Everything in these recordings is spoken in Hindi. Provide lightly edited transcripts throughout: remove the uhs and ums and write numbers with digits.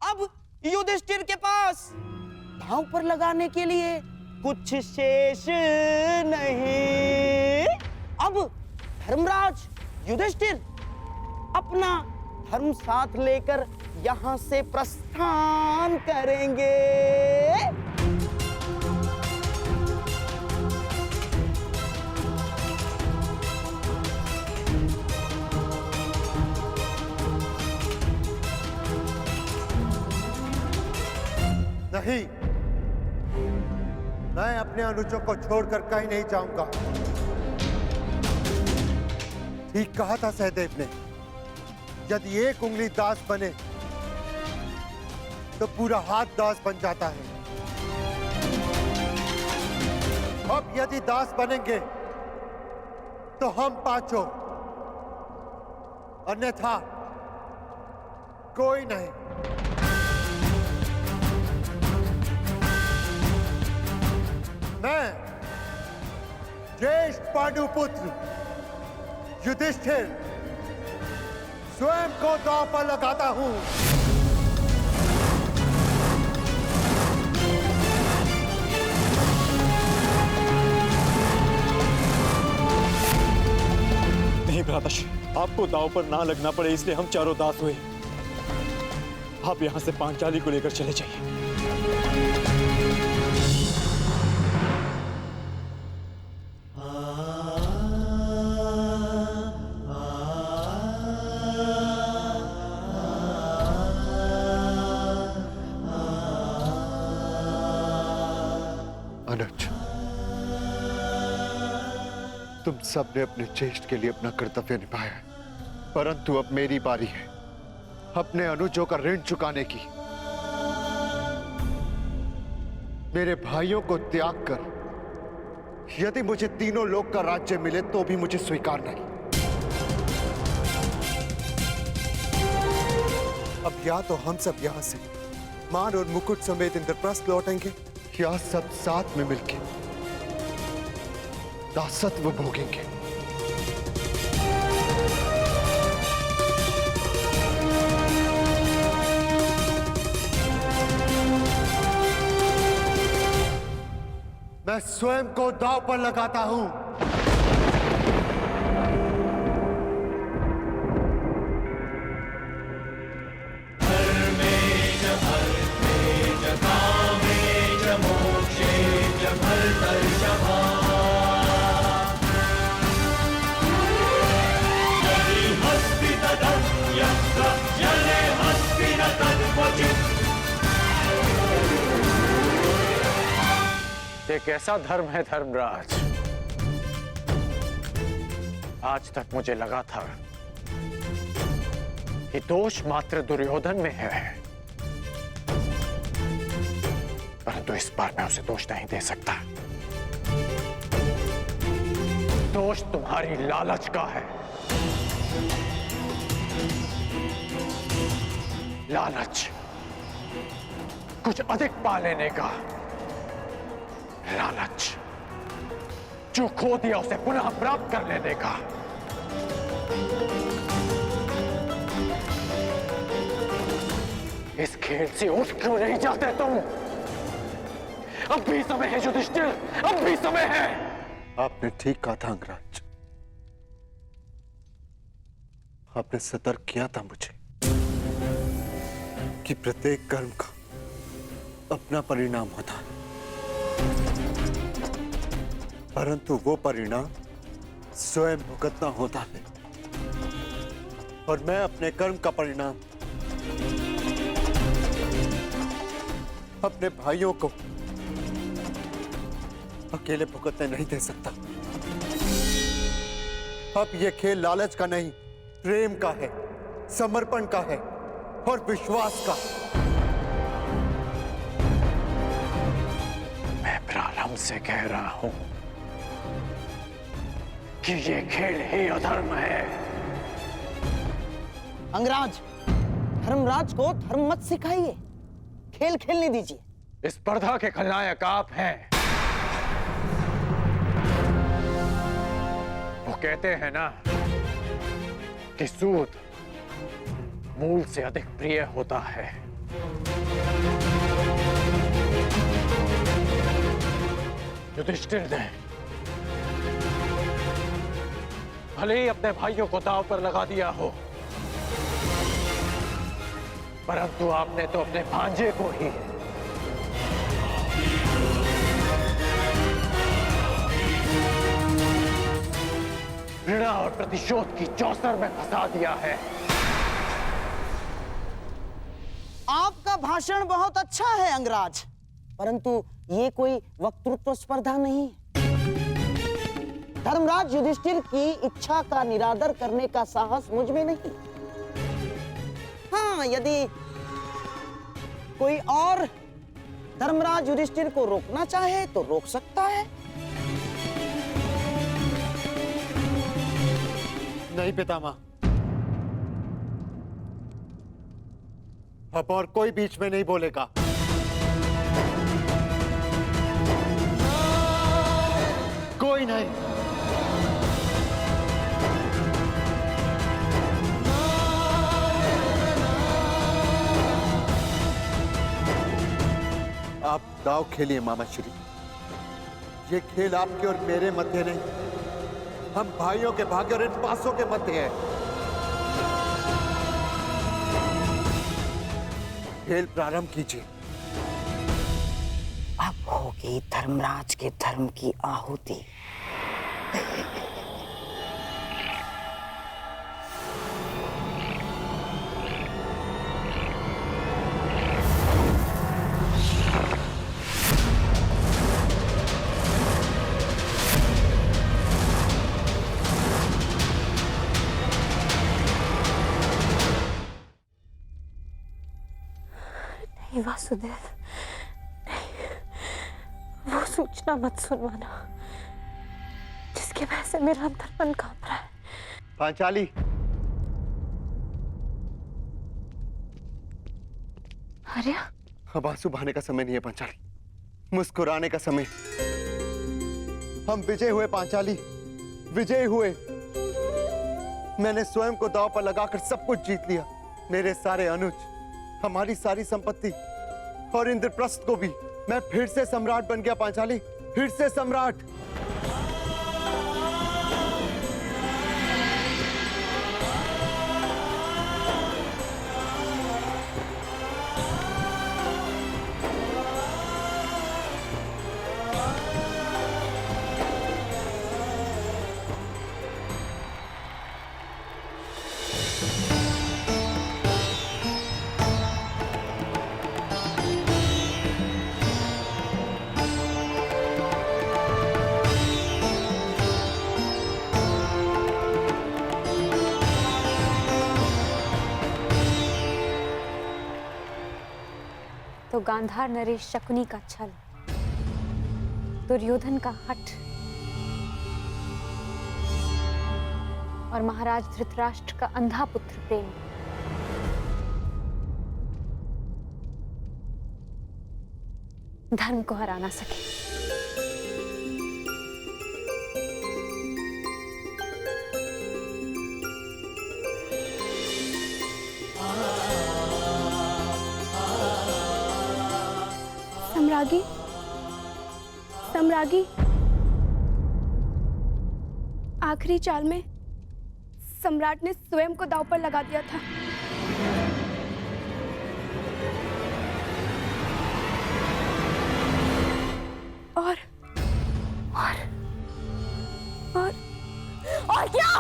अब युधिष्ठिर के पास दांव पर लगाने के लिए कुछ शेष नहीं। अब धर्मराज युधिष्ठिर अपना धर्म साथ लेकर यहां से प्रस्थान करेंगे। नहीं, मैं अपने अनुजों को छोड़कर कहीं नहीं जाऊंगा। ठीक कहा था सहदेव ने, यदि एक उंगली दास बने तो पूरा हाथ दास बन जाता है। अब यदि दास बनेंगे तो हम पांचों, अन्यथा कोई नहीं। मैं ज्येष्ठ पांडुपुत्र युधिष्ठिर स्वयं को दांव पर लगाता हूं। नहीं भ्राताश्री, आपको दांव पर ना लगना पड़े इसलिए हम चारों दास हुए। आप यहां से पांचाली को लेकर चले जाइए। अनुज, तुम सबने अपने ज्येष्ठ के लिए अपना कर्तव्य निभाया है, परंतु अब मेरी बारी है अपने अनुजों का ऋण चुकाने की। मेरे भाइयों को त्याग कर यदि मुझे तीनों लोक का राज्य मिले तो भी मुझे स्वीकार नहीं। अब या तो हम सब यहां से मान और मुकुट समेत इंद्रप्रस्थ लौटेंगे, या सब साथ में मिलके दासत्व भोगेंगे। मैं स्वयं को दांव पर लगाता हूं। ये कैसा धर्म है धर्मराज? आज तक मुझे लगा था कि दोष मात्र दुर्योधन में है, परंतु इस बार मैं उसे दोष नहीं दे सकता। दोष तुम्हारी लालच का है। लालच, कुछ अधिक पा लेने का लालच, जो खो दिया उसे पुनः प्राप्त कर लेने का। इस खेल से उठ क्यों नहीं जाते तुम? अब भी समय है युधिष्ठिर, अब भी समय है। आपने ठीक कहा था अंगराज, आपने सतर्क किया था मुझे कि प्रत्येक कर्म का अपना परिणाम होता है, परंतु वो परिणाम स्वयं भुगतना होता है। और मैं अपने कर्म का परिणाम अपने भाइयों को अकेले भुगतने नहीं दे सकता। अब ये खेल लालच का नहीं, प्रेम का है, समर्पण का है और विश्वास का। मैं प्रारंभ से कह रहा हूं कि ये खेल ही अधर्म है। अंगराज, धर्मराज को धर्म मत सिखाइए, खेल खेलने दीजिए। इस स्पर्धा के खलनायक आप हैं। वो कहते हैं ना कि सूद मूल से अधिक प्रिय होता है। युधिष्ठिर ने भले ही अपने भाइयों को दांव पर लगा दिया हो, परंतु आपने तो अपने भांजे को ही घृणा और प्रतिशोध की चौसर में फंसा दिया है। आपका भाषण बहुत अच्छा है अंगराज, परंतु ये कोई वक्तृत्व स्पर्धा नहीं। धर्मराज युधिष्ठिर की इच्छा का निरादर करने का साहस मुझ में नहीं। हाँ, यदि कोई और धर्मराज युधिष्ठिर को रोकना चाहे तो रोक सकता है। नहीं पितामह, अब और कोई बीच में नहीं बोलेगा। कोई नहीं। आप दाव खेलिए मामा श्री। ये खेल आपके और मेरे मध्य नहीं, हम भाइयों के भाग्य और इन पासों के मध्य है। खेल प्रारंभ कीजिए। अब होगी धर्मराज के धर्म की आहुति। वासुदेव, वो सूचना मत सुनवाना जिसके वजह से मेरा अंतर्मन कांप रहा है। पांचाली, आर्या, अब आंसू बहाने का समय नहीं है पांचाली, मुस्कुराने का समय। हम विजय हुए पांचाली, विजय हुए। मैंने स्वयं को दांव पर लगाकर सब कुछ जीत लिया। मेरे सारे अनुज, हमारी सारी संपत्ति और इंद्रप्रस्थ को भी। मैं फिर से सम्राट बन गया पांचाली, फिर से सम्राट। तो गांधार नरेश शकुनी का छल, दुर्योधन का हठ और महाराज धृतराष्ट्र का अंधा पुत्र प्रेम धर्म को हरा ना सके। सम्रागी, सम्रागी, आखिरी चाल में सम्राट ने स्वयं को दांव पर लगा दिया था। और क्या?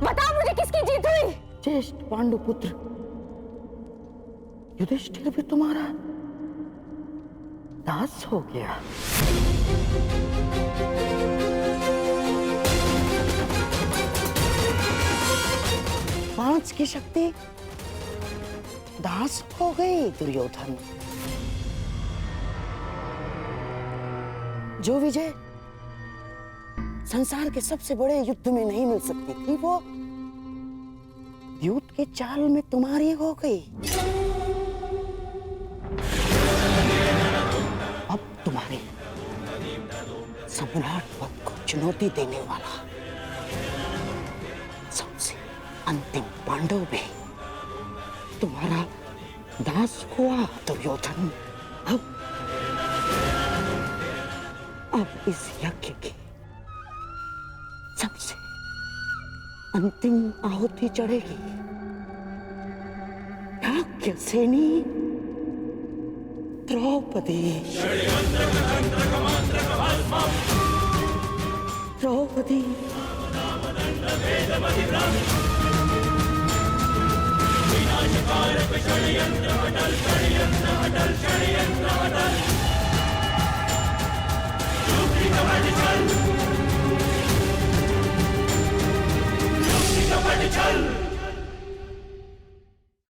बताओ मुझे, किसकी जीत हुई? ज्येष्ठ पांडुपुत्र युधिष्ठिर भी तुम्हारा दास हो गया। पांच की शक्ति दास हो गई दुर्योधन। जो विजय संसार के सबसे बड़े युद्ध में नहीं मिल सकती थी, वो द्यूत के चाल में तुम्हारी हो गई। अब तुम्हारे सम्राट पद को चुनौती देने वाला सबसे अंतिम पांडव भी तुम्हारा दास हुआ दुर्योधन। अब इस यज्ञ की सबसे अंतिम आहुति चढ़ेगी। याज्ञसेनी द्रौपदी। द्रौपदी विनाशकारक षड्यंत्र